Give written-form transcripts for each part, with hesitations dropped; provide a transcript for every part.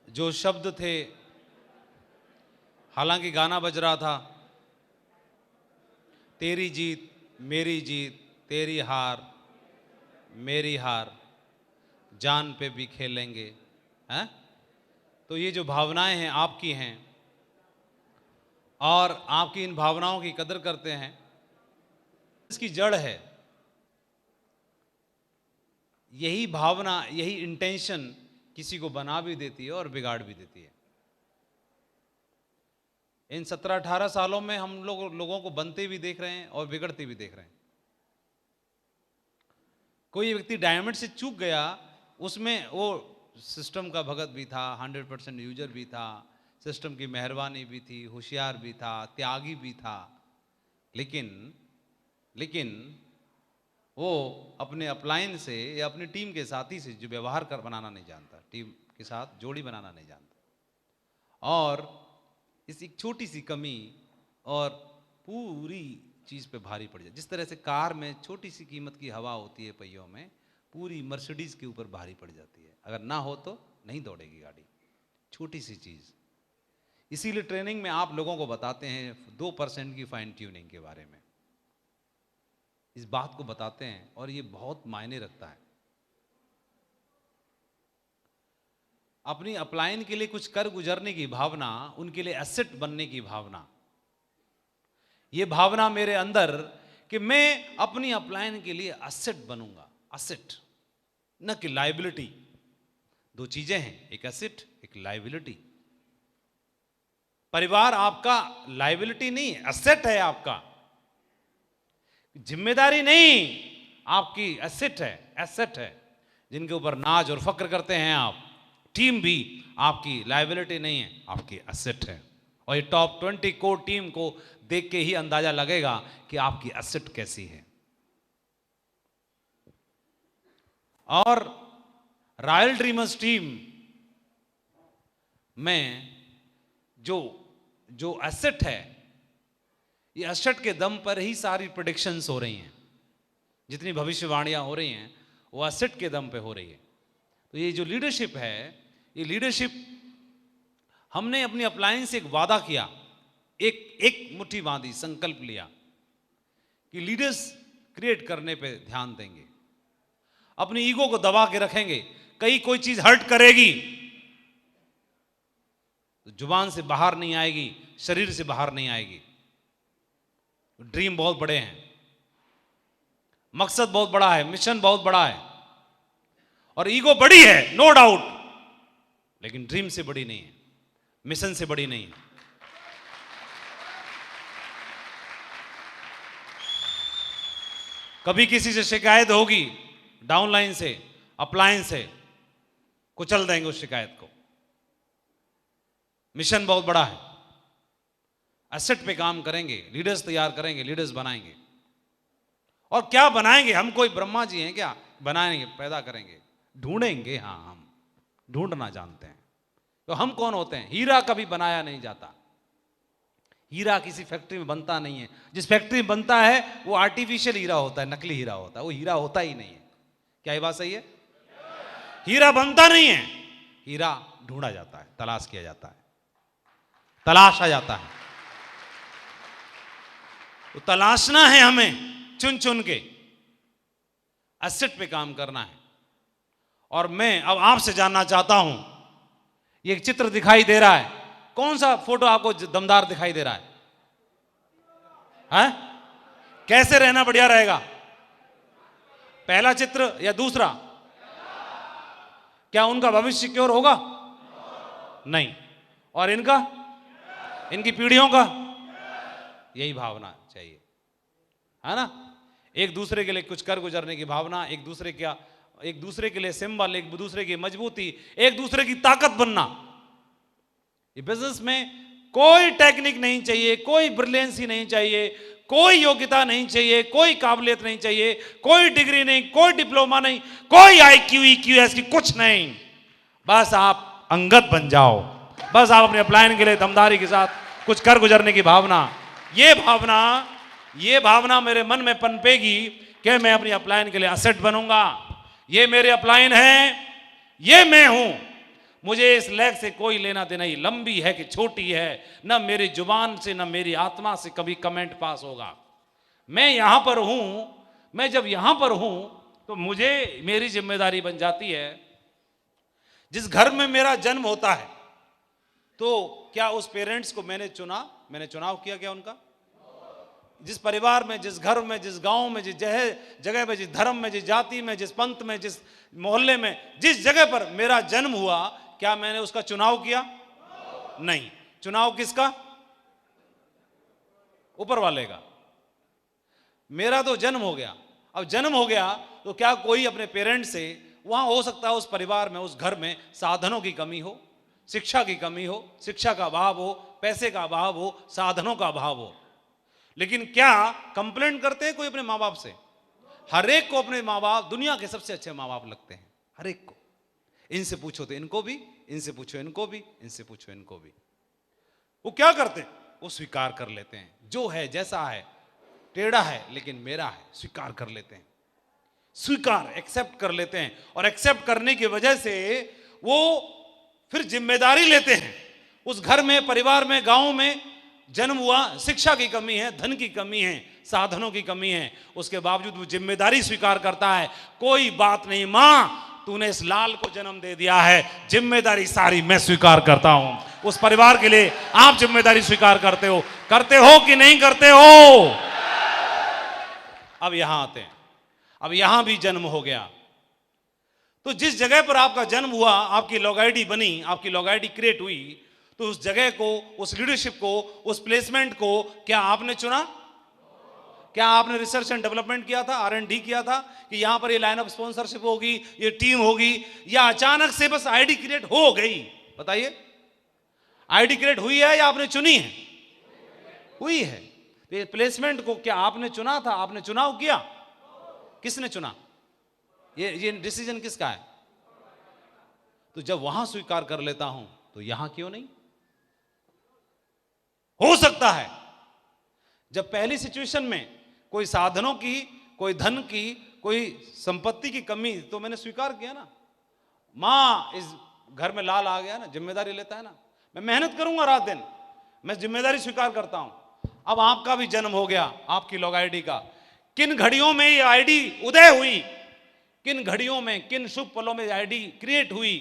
जो शब्द थे, हालांकि गाना बज रहा था, तेरी जीत मेरी जीत, तेरी हार मेरी हार, जान पे भी खेलेंगे, हैं? तो ये जो भावनाएं हैं आपकी हैं, और आपकी इन भावनाओं की कदर करते हैं। इसकी जड़ है यही भावना, यही इंटेंशन किसी को बना भी देती है और बिगाड़ भी देती है। इन 17-18 सालों में हम लोगों को बनते भी देख रहे हैं और बिगड़ते भी देख रहे हैं। कोई व्यक्ति डायमंड से चूक गया, उसमें वो सिस्टम का भगत भी था, 100% यूजर भी था, सिस्टम की मेहरबानी भी थी, होशियार भी था, त्यागी भी था, लेकिन वो अपने अपलाइन से या अपनी टीम के साथी से जो व्यवहार कर बनाना नहीं जानता, टीम के साथ जोड़ी बनाना नहीं जानता, और इस एक छोटी सी कमी और पूरी चीज़ पे भारी पड़ जाए। जिस तरह से कार में छोटी सी कीमत की हवा होती है पहियों में, पूरी मर्सिडीज के ऊपर भारी पड़ जाती है। अगर ना हो तो नहीं दौड़ेगी गाड़ी, छोटी सी चीज़। इसीलिए ट्रेनिंग में आप लोगों को बताते हैं 2% की फाइन ट्यूनिंग के बारे में, इस बात को बताते हैं, और ये बहुत मायने रखता है। अपनी अपलाइन के लिए कुछ कर गुजरने की भावना, उनके लिए एसेट बनने की भावना, ये भावना मेरे अंदर कि मैं अपनी अपलाइन के लिए एसेट बनूंगा। एसेट न कि लाइबिलिटी। दो चीजें हैं, एक एसेट, एक लाइबिलिटी। परिवार आपका लाइबिलिटी नहीं, एसेट है आपका। जिम्मेदारी नहीं, आपकी एसेट है, एसेट है जिनके ऊपर नाज और फक्र करते हैं आप। टीम भी आपकी लाइबिलिटी नहीं है, आपकी एसेट है। और ये टॉप 20 कोर टीम को देख के ही अंदाजा लगेगा कि आपकी एसेट कैसी है। और रॉयल ड्रीमर्स टीम में जो एसेट है, ये एसेट के दम पर ही सारी प्रेडिक्शंस हो रही हैं। जितनी भविष्यवाणियां हो रही हैं वो एसेट के दम पे हो रही है। तो ये जो लीडरशिप है, ये लीडरशिप हमने अपनी अपलाइन से एक वादा किया, एक मुट्ठी बांधी, संकल्प लिया कि लीडर्स क्रिएट करने पे ध्यान देंगे, अपनी ईगो को दबा के रखेंगे। कहीं कोई चीज हर्ट करेगी तो जुबान से बाहर नहीं आएगी, शरीर से बाहर नहीं आएगी। ड्रीम बहुत बड़े हैं, मकसद बहुत बड़ा है, मिशन बहुत बड़ा है, और ईगो बड़ी है, नो डाउट, लेकिन ड्रीम से बड़ी नहीं है, मिशन से बड़ी नहीं है। कभी किसी से शिकायत होगी डाउनलाइन से, अपलाइन से, कुचल देंगे उस शिकायत को। मिशन बहुत बड़ा है, एसेट पे काम करेंगे, लीडर्स तैयार करेंगे, लीडर्स बनाएंगे। और क्या बनाएंगे? हम कोई ब्रह्मा जी हैं क्या? बनाएंगे, पैदा करेंगे, ढूंढेंगे। हाँ, हम ढूंढना जानते हैं। तो हम कौन होते हैं? हीरा कभी बनाया नहीं जाता, हीरा किसी फैक्ट्री में बनता नहीं है। जिस फैक्ट्री में बनता है वो आर्टिफिशियल हीरा होता है, नकली हीरा होता है, वो हीरा होता ही नहीं है। क्या ये बात सही है? हीरा बनता नहीं है, हीरा ढूंढा जाता है, तलाश किया जाता है, तलाशा जाता है। तो तलाशना है हमें, चुन चुन के एसेट पे काम करना है। और मैं अब आपसे जानना चाहता हूं, ये एक चित्र दिखाई दे रहा है, कौन सा फोटो आपको दमदार दिखाई दे रहा है? हैं? कैसे रहना बढ़िया रहेगा? पहला चित्र या दूसरा? क्या उनका भविष्य सिक्योर होगा? नहीं। और इनका, इनकी पीढ़ियों का? यही भावना चाहिए, है ना? एक दूसरे के लिए कुछ कर गुजरने की भावना, एक दूसरे के लिए सिंबल, एक दूसरे की मजबूती, एक दूसरे की ताकत बनना। ये बिजनेस में कोई टेक्निक नहीं चाहिए, कोई ब्रिलियंसी नहीं चाहिए, कोई योग्यता नहीं चाहिए, कोई काबिलियत नहीं चाहिए, कोई डिग्री नहीं, कोई डिप्लोमा नहीं, कोई IQ EQS की कुछ नहीं। बस आप अंगत बन जाओ, बस आप अपने अपलाइन के लिए दमदारी के साथ कुछ कर गुजरने की भावना, ये भावना मेरे मन में पनपेगी कि मैं अपनी अपलाइन के लिए एसेट बनूंगा। ये मेरे अपलाइन है, ये मैं हूं। मुझे इस लेग से कोई लेना देना ही, लंबी है कि छोटी है, न मेरी जुबान से न मेरी आत्मा से कभी कमेंट पास होगा। मैं यहां पर हूं, मैं जब यहां पर हूं तो मुझे मेरी जिम्मेदारी बन जाती है, जिस घर में मेरा जन्म होता है तो क्या उस पेरेंट्स को मैंने चुना, मैंने चुनाव किया क्या उनका? जिस परिवार में, जिस घर में, जिस गांव में, जिस जगह में, जिस धर्म में, जिस जाति में, जिस पंथ में, जिस मोहल्ले में, जिस जगह पर मेरा जन्म हुआ, क्या मैंने उसका चुनाव किया? नहीं। चुनाव किसका? ऊपर वाले का। मेरा तो जन्म हो गया। अब जन्म हो गया तो क्या कोई अपने पेरेंट्स से, वहां हो सकता है उस परिवार में, उस घर में साधनों की कमी हो, शिक्षा की कमी हो, शिक्षा का अभाव हो, पैसे का अभाव हो, साधनों का अभाव हो, लेकिन क्या कंप्लेंट करते हैं कोई अपने माँ बाप से? हर एक को अपने माँ बाप दुनिया के सबसे अच्छे माँ बाप लगते हैं, हर एक को। इनसे पूछो तो इनको भी, इनसे पूछो इनको भी, इनसे पूछो इनको भी। वो क्या करते हैं? वो स्वीकार कर लेते हैं, जो है जैसा है, टेढ़ा है लेकिन मेरा है, स्वीकार कर लेते हैं, स्वीकार एक्सेप्ट कर लेते हैं। और एक्सेप्ट करने की वजह से वो फिर जिम्मेदारी लेते हैं। उस घर में, परिवार में, गांव में जन्म हुआ, शिक्षा की कमी है, धन की कमी है, साधनों की कमी है, उसके बावजूद वो जिम्मेदारी स्वीकार करता है। कोई बात नहीं मां, तूने इस लाल को जन्म दे दिया है, जिम्मेदारी सारी मैं स्वीकार करता हूं। उस परिवार के लिए आप जिम्मेदारी स्वीकार करते हो कि नहीं करते हो? अब यहां आते हैं। अब यहां भी जन्म हो गया तो जिस जगह पर आपका जन्म हुआ, आपकी लॉग-आईडी बनी, आपकी लॉग-आईडी क्रिएट हुई, तो उस जगह को, उस लीडरशिप को, उस प्लेसमेंट को क्या आपने चुना? क्या आपने रिसर्च एंड डेवलपमेंट किया था, R&D किया था कि यहां पर ये लाइन ऑफ स्पॉन्सरशिप होगी, ये टीम होगी, या अचानक से बस आईडी क्रिएट हो गई? बताइए, आईडी क्रिएट हुई है या आपने चुनी है? हुई है। ये प्लेसमेंट को क्या आपने चुना था? आपने चुनाव किया? किसने चुना? ये डिसीजन किसका है? तो जब वहां स्वीकार कर लेता हूं तो यहां क्यों नहीं? हो सकता है जब पहली सिचुएशन में कोई साधनों की, कोई धन की, कोई संपत्ति की कमी, तो मैंने स्वीकार किया ना। मां, इस घर में लाल आ गया ना, जिम्मेदारी लेता है ना, मैं मेहनत करूंगा रात दिन, मैं जिम्मेदारी स्वीकार करता हूं। अब आपका भी जन्म हो गया, आपकी लॉग-आईडी का। किन घड़ियों में ये आईडी उदय हुई, किन घड़ियों में, किन शुभ पलों में आईडी क्रिएट हुई,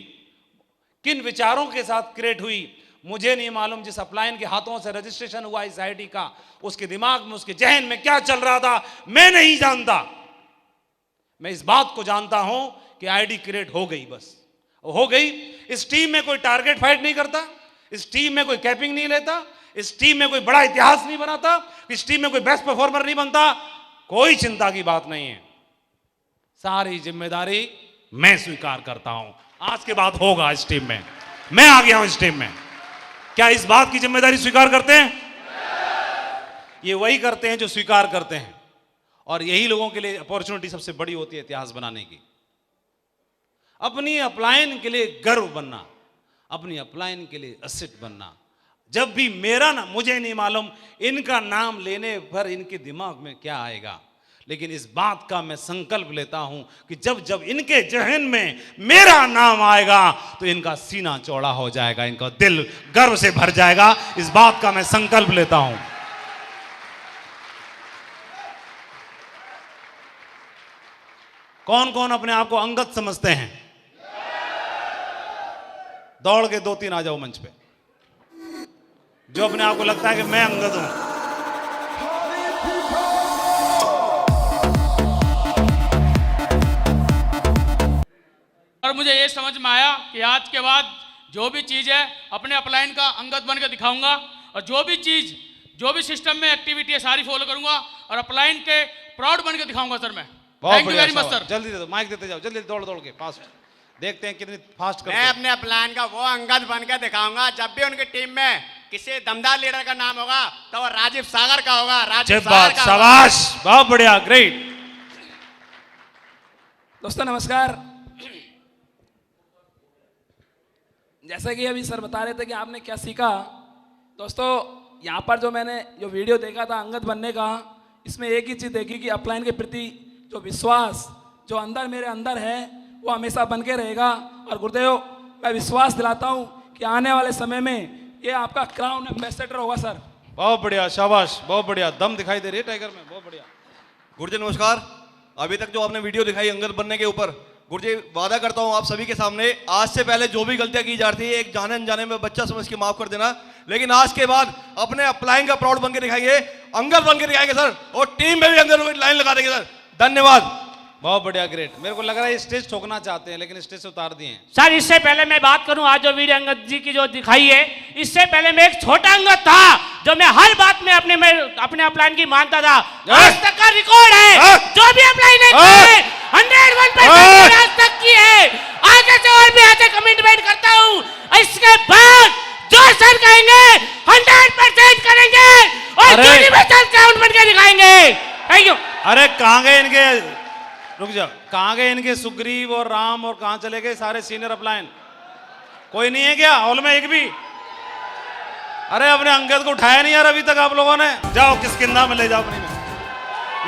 किन विचारों के साथ क्रिएट हुई, मुझे नहीं मालूम। जिस अपलायन के हाथों से रजिस्ट्रेशन हुआ इस आईडी का, उसके दिमाग में, उसके जहन में क्या चल रहा था, मैं नहीं जानता। मैं इस बात को जानता हूं कि आईडी क्रिएट हो गई, बस हो गई। इस टीम में कोई टारगेट फाइट नहीं करता, इस टीम में कोई कैपिंग नहीं लेता, इस टीम में कोई बड़ा इतिहास नहीं बनाता, इस टीम में कोई बेस्ट परफॉर्मर नहीं बनता, कोई चिंता की बात नहीं है। सारी जिम्मेदारी मैं स्वीकार करता हूं। आज के बाद होगा इस टीम में, मैं आ गया हूं इस टीम में। क्या इस बात की जिम्मेदारी स्वीकार करते हैं? ये वही करते हैं जो स्वीकार करते हैं, और यही लोगों के लिए अपॉर्चुनिटी सबसे बड़ी होती है इतिहास बनाने की। अपनी अपलायन के लिए गर्व बनना, अपनी अपलायन के लिए असेट बनना। जब भी मेरा ना, मुझे नहीं मालूम इनका नाम लेने पर इनके दिमाग में क्या आएगा, लेकिन इस बात का मैं संकल्प लेता हूं कि जब जब इनके जहन में मेरा नाम आएगा तो इनका सीना चौड़ा हो जाएगा, इनका दिल गर्व से भर जाएगा। इस बात का मैं संकल्प लेता हूं। कौन कौन अपने आप को अंगद समझते हैं? दौड़ के 2-3 आ जाओ मंच पे, जो अपने आप को लगता है कि मैं अंगद हूं। और मुझे ये समझ में आया कि आज के बाद जो भी चीज़ है अपने अपलाइन का अंगद बन के दिखाऊंगा, और जो भी चीज़, जो भी सिस्टम में एक्टिविटी है सारी फॉलो करूंगा, और अपलाइन के प्राउड बन के दिखाऊंगा सर मैं। Thank you very much sir. जल्दी दे दो, माइक देते जाओ, जल्दी दौड़ दौड़ के फास्ट, देखते हैं कितनी फास्ट करते हैं। मैं अपने अपलाइन का वो अंगद बन के दिखाऊंगा, जब भी उनकी टीम में किसी दमदार लीडर का नाम होगा तो वो राजीव सागर का होगा। राजीव सागर का। शाबाश, बहुत बढ़िया, ग्रेट। दोस्तों नमस्कार। जैसा कि अभी सर बता रहे थे कि आपने क्या सीखा, दोस्तों यहाँ पर जो मैंने जो वीडियो देखा था अंगद बनने का, इसमें एक ही चीज़ देखी कि अपलाइन के प्रति जो विश्वास जो अंदर मेरे अंदर है वो हमेशा बन के रहेगा। और गुरुदेव, मैं विश्वास दिलाता हूं कि आने वाले समय में ये आपका क्राउन एम्बेसडर होगा सर। बहुत बढ़िया, शाबाश, बहुत बढ़िया। दम दिखाई दे रही है टाइगर में, बहुत बढ़िया। गुरुजी नमस्कार। अभी तक जो आपने वीडियो दिखाई अंगद बनने के ऊपर, गुरुजी वादा करता हूं आप सभी के सामने, आज से पहले जो भी गलतियां की जा रही है एक जाने अनजाने में बच्चा समझ के माफ कर देना, लेकिन आज के बाद अपने अपलाइन का प्राउड बन के दिखाएंगे, अंगद बन के दिखाएंगे सर, और टीम में भी अंगद लाइन लगा देंगे सर। धन्यवाद। बहुत बढ़िया, ग्रेट। मेरे को लग रहा है स्टेज ठोकना चाहते हैं लेकिन स्टेज से उतार दिए हैं। सर इससे पहले मैं बात करूं, आज जो वीडियो अंगद जी की जो दिखाई है, इससे पहले मैं एक छोटा अंगद था जो मैं हर बात में अपने अपलाइन की मानता था। आज तक का रिकॉर्ड है, जो भी अपलाइन है 101% आज तक की है। आगे से और भी ऐसे कमिटमेंट करता हूं, इसके बाद जो सर कहेंगे 100% करेंगे और यूनिवर्सल क्राउन बन के दिखाएंगे। Thank you. अरे कहाँ गए इनके, रुक जाओ, कहाँ गए इनके सुग्रीव और राम, और कहाँ चले गए सारे सीनियर अपलाइन? कोई नहीं है क्या हॉल में एक भी? अरे अपने अंगद को उठाया नहीं यार अभी तक आप लोगों ने। जाओ किसकिंदा में ले जाओ, अपनी में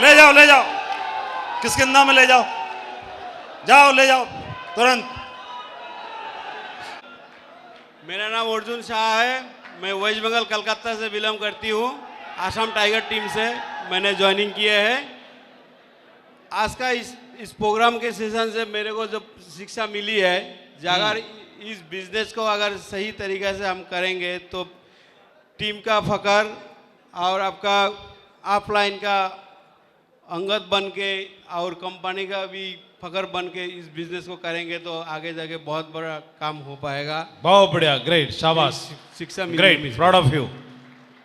ले जाओ, ले जाओ किसकिंदा में ले जाओ, जाओ ले जाओ तुरंत। मेरा नाम अर्जुन शाह है, मैं वेस्ट बंगाल कलकत्ता से बिलोंग करती हूँ। आसाम टाइगर टीम से मैंने ज्वाइनिंग किया है। आज का इस प्रोग्राम के सेशन से मेरे को जो शिक्षा मिली है, अगर इस बिजनेस को अगर सही तरीक़े से हम करेंगे तो टीम का फकर और आपका ऑफलाइन का अंगद बन के और कंपनी का भी फकर बन के इस बिजनेस को करेंगे तो आगे जाके बहुत बड़ा काम हो पाएगा। बहुत बढ़िया, ग्रेट, शाबाश, शिक्षा great, proud of you,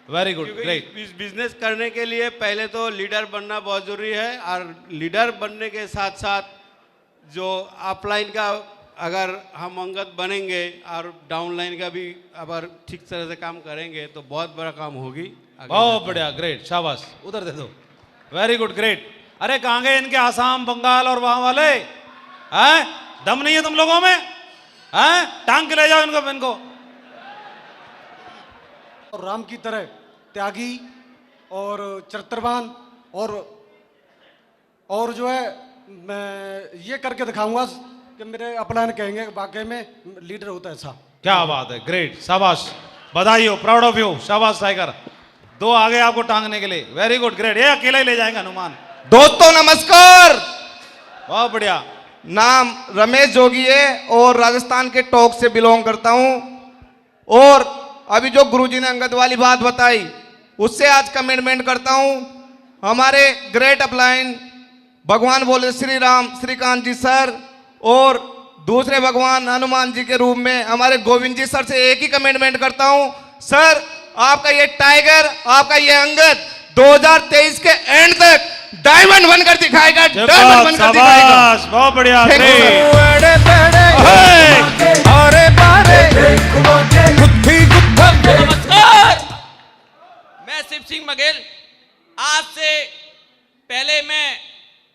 very good, क्योंकि ग्रेट। इस बिजनेस करने के लिए पहले तो लीडर बनना बहुत जरूरी है, और लीडर बनने के साथ साथ जो ऑफलाइन का अगर हम अंगद बनेंगे और डाउनलाइन का भी अगर ठीक तरह से काम करेंगे तो बहुत बड़ा काम होगी। बहुत बढ़िया, ग्रेट, शाबाश, उधर दे दो, वेरी गुड, ग्रेट। अरे कहाँ गए इनके आसाम बंगाल और वहां वाले? हैं, दम नहीं है तुम लोगों में? हैं, टांग के ले जाओ इनको। और राम की तरह त्यागी और चरित्रवान और जो है मैं ये करके दिखाऊंगा कि मेरे अपलाइन कहेंगे वाकई में लीडर होता है ऐसा। क्या बात है, ग्रेट, शाबाश, बधाई हो, प्राउड ऑफ यू, शाबाश टाइगर। दो आगे आपको टांगने के लिए, वेरी गुड, ग्रेट। ये अकेला ही ले जाएगा हनुमान। दोस्तों नमस्कार, बहुत बढ़िया। नाम रमेश जोगी है और राजस्थान के टोंक से बिलोंग करता हूं। और अभी जो गुरुजी ने अंगद वाली बात बताई उससे आज कमिटमेंट करता हूं। हमारे ग्रेट अपलाइन भगवान बोले श्री राम श्रीकांत जी सर और दूसरे भगवान हनुमान जी के रूप में हमारे गोविंद जी सर से एक ही कमिटमेंट करता हूं, सर आपका ये टाइगर, आपका ये अंगद 2023 के एंड तक डायमंड बनकर दिखाएगा, डायमंड बनकर दिखाएगा। बहुत बढ़िया, नमस्कार, मैं शिव सिंह बघेल। आज से पहले मैं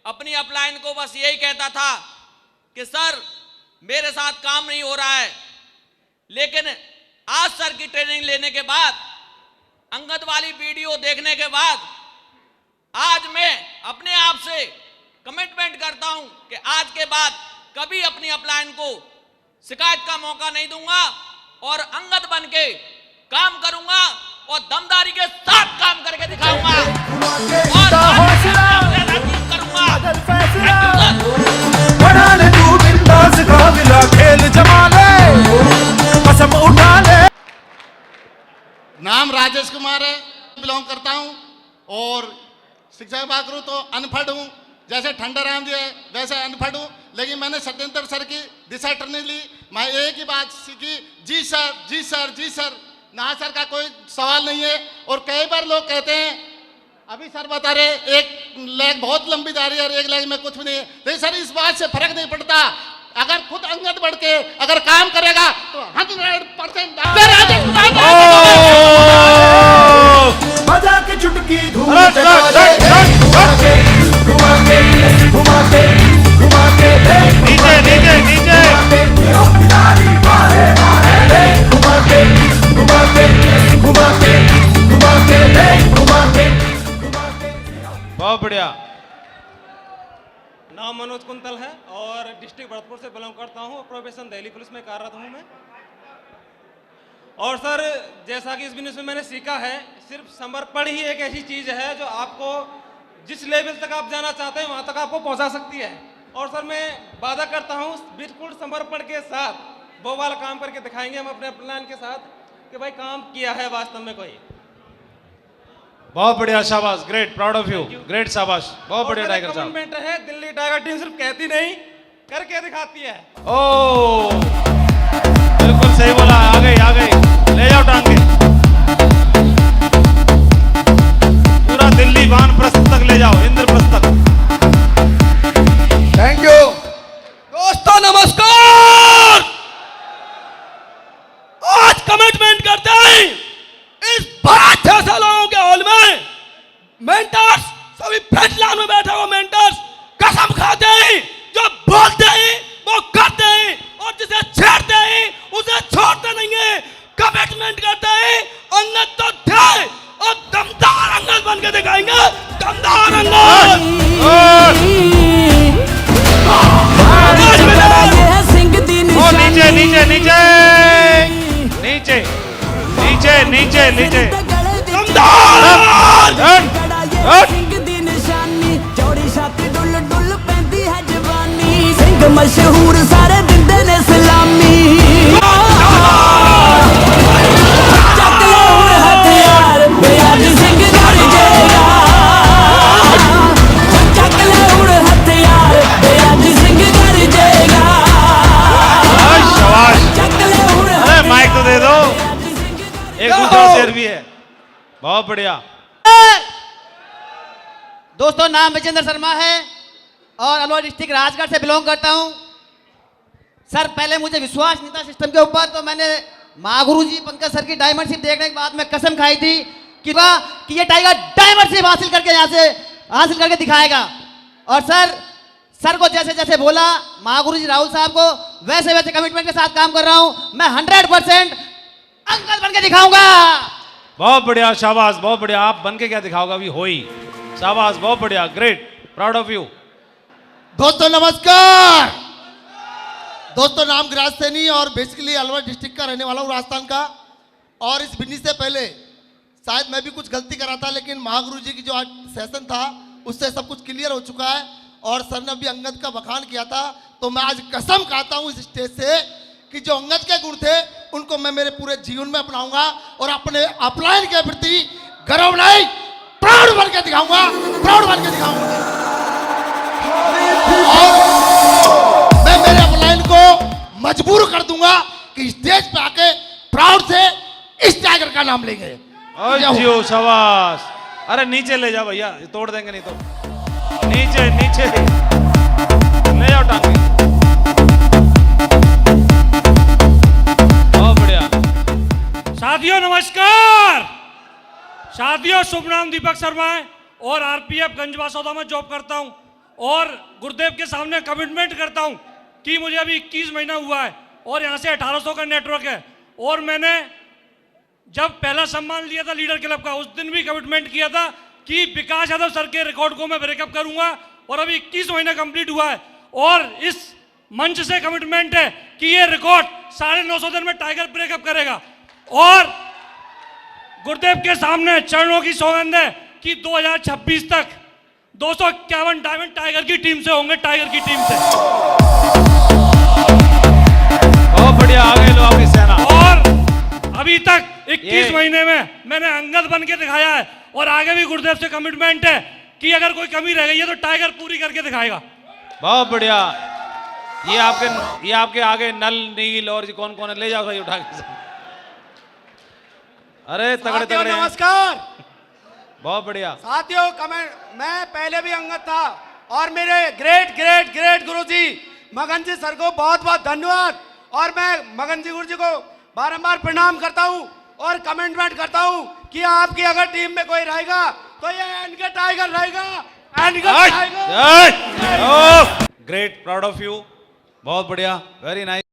अपनी अपलाइन को बस यही कहता था कि सर मेरे साथ काम नहीं हो रहा है, लेकिन आज सर की ट्रेनिंग लेने के बाद, अंगद वाली वीडियो देखने के बाद आज मैं अपने आप से कमिटमेंट करता हूं कि आज के बाद कभी अपनी अपलाइन को शिकायत का मौका नहीं दूंगा और अंगद बन के काम करूंगा और दमदारी के साथ काम करके दिखाऊंगा और नाम राजेश कुमार है, बिलोंग करता हूं और शिक्षा की बात करूं तो अनपढ़ हूं। जैसे ठंडा राम जी है वैसे अनपढ़ हूं, लेकिन मैंने सत्येंद्र सर की दिशा ट्रेनिंग ली। मैं एक ही बात सीखी, जी सर जी सर जी सर, ना सर का कोई सवाल नहीं है। और कई बार लोग कहते हैं, अभी सर बता रहे एक लेग बहुत लंबी जा रही है और एक लेग में कुछ भी नहीं है, लेकिन सर इस बात से फर्क नहीं पड़ता। अगर खुद अंगद बढ़ के अगर काम करेगा तो 100% बजा के चुटकी बहुत बढ़िया। नाम मनोज कुंतल है और डिस्ट्रिक्ट भरतपुर से बिलोंग करता हूँ, प्रोफेशन दिल्ली पुलिस में कार्यरत हूँ मैं। और सर जैसा कि इस बिजनेस में मैंने सीखा है, सिर्फ समर्पण ही एक ऐसी चीज़ है जो आपको जिस लेवल तक आप जाना चाहते हैं वहाँ तक आपको पहुँचा सकती है। और सर मैं वादा करता हूँ बिल्कुल समर्पण के साथ वो वाला काम करके दिखाएंगे हम अपने प्लान के साथ कि भाई काम किया है वास्तव में कोई। बहुत बढ़िया, शाबाश, great, proud of you, great, शाबाश, बहुत बढ़िया टाइगर साहब। कमिटमेंट है, दिल्ली टाइगर टीम सिर्फ कहती नहीं करके दिखाती है। ओ बिल्कुल सही बोला, आ गई, ले जाओ टांग के, पूरा दिल्ली वानप्रस्थ तक ले जाओ, इंद्रप्रस्थ तक। थैंक यू दोस्तों, नमस्कार। आज कमिटमेंट करते हैं इस बड़ा 600 लोगों के हॉल में, मेंटर्स सभी फ्रंट लाइन में बैठे हुए मेंटर्स कसम खाते हैं, जो बोलते हैं वो करते हैं और जिसे छेड़ते हैं उसे छोड़ते नहीं है। कमिटमेंट करते हैं, अंगद तो थे और दमदार अंगद बन के दिखाएंगे, दमदार नीचे नीचे नीचे नीचे नीचे नीचे नीचे मशहूर सारे दिंदे ने सलामी, चक लो हथियार बयान सिंह गड़ जाएगा, चक लो हथियार बयान सिंह गड़ जाएगा। अरे माइक तो दे दो, एक दूसरा शेर भी है, बहुत बढ़िया। दोस्तों नाम विजेंद्र शर्मा है और अलवर डिस्ट्रिक्ट राजगढ़ से बिलोंग करता हूं। सर पहले मुझे विश्वास नहीं था सिस्टम के ऊपर, तो मैंने महागुरु जी पंकज सर की डायमंड शिप देखने के बाद मैं कसम खाई थी कि ये टाइगर डायमंड शिप हासिल करके यहाँ से हासिल करके दिखाएगा। और सर को जैसे जैसे बोला महागुरु जी राहुल साहब को, वैसे वैसे कमिटमेंट के साथ काम कर रहा हूं। मैं 100% अंकल बन के दिखाऊंगा। बहुत बढ़िया, शाबाश, बहुत बढ़िया। आप बन के क्या दिखाओगे, अभी हो ही, शाबाश, बहुत बढ़िया, ग्रेट, प्राउड ऑफ यू। दोस्तों नमस्कार। दोस्तों नाम गिराज सैनी और बेसिकली अलवर डिस्ट्रिक्ट का रहने वाला हूँ, राजस्थान का। और इस बिजनेस से पहले शायद मैं भी कुछ गलती करा था, लेकिन महागुरु जी की जो आज सेशन था उससे सब कुछ क्लियर हो चुका है। और सर ने भी अंगद का बखान किया था, तो मैं आज कसम खाता हूँ इस स्टेज से कि जो अंगद के गुण थे उनको मैं मेरे पूरे जीवन में अपनाऊंगा और अपने अपलाइन के प्रति गर्व नहीं, प्राउड बन के दिखाऊंगा, प्राउड बन के दिखाऊंगा। और मैं मेरे अपलाइन को मजबूर कर दूंगा कि स्टेज पे आके प्राउड से इस टाइगर का नाम लेंगे। जियो, शाबाश। अरे नीचे ले जाओ भैया, तोड़ देंगे नहीं तो। नीचे नीचे ले जाओ टांगे, बहुत बढ़िया। साथियों नमस्कार। साथियों शुभ नाम दीपक शर्मा है और आरपीएफ गंजबासौदा में जॉब करता हूं और गुरुदेव के सामने कमिटमेंट करता हूं कि मुझे अभी 21 महीना हुआ है और यहां से 1800 का नेटवर्क है। और मैंने जब पहला सम्मान लिया था लीडर क्लब का, उस दिन भी कमिटमेंट किया था कि विकास यादव सर के रिकॉर्ड को मैं ब्रेकअप करूंगा और अभी 21 महीना कंप्लीट हुआ है। और इस मंच से कमिटमेंट है कि ये रिकॉर्ड 950 दिन में टाइगर ब्रेकअप करेगा। और गुरुदेव के सामने चरणों की सौगंध है कि 2026 तक 251 डायमंड टाइगर की टीम से होंगे, टाइगर की टीम से। बहुत बढ़िया, आ गए लो आपकी सेना। और अभी तक 21 महीने में मैंने अंगद बन के दिखाया है और आगे भी गुरुदेव से कमिटमेंट है कि अगर कोई कमी रह गई है तो टाइगर पूरी करके दिखाएगा। बहुत बढ़िया। ये आपके आगे नल, नील और कौन कौन है, ले जाओ भाई उठा के। अरे तगड़े तगड़े। नमस्कार। बहुत बढ़िया साथियों, मैं पहले भी अंगद था और मेरे ग्रेट ग्रेट ग्रेट गुरुजी मगन जी सर को बहुत बहुत धन्यवाद। और मैं मगन जी गुरु जी को बारंबार प्रणाम करता हूं और कमेंटमेंट करता हूं कि आपकी अगर टीम में कोई रहेगा तो ये एनके टाइगर रहेगा, N K tiger. Great, proud of you, बहुत बढ़िया, वेरी नाइस।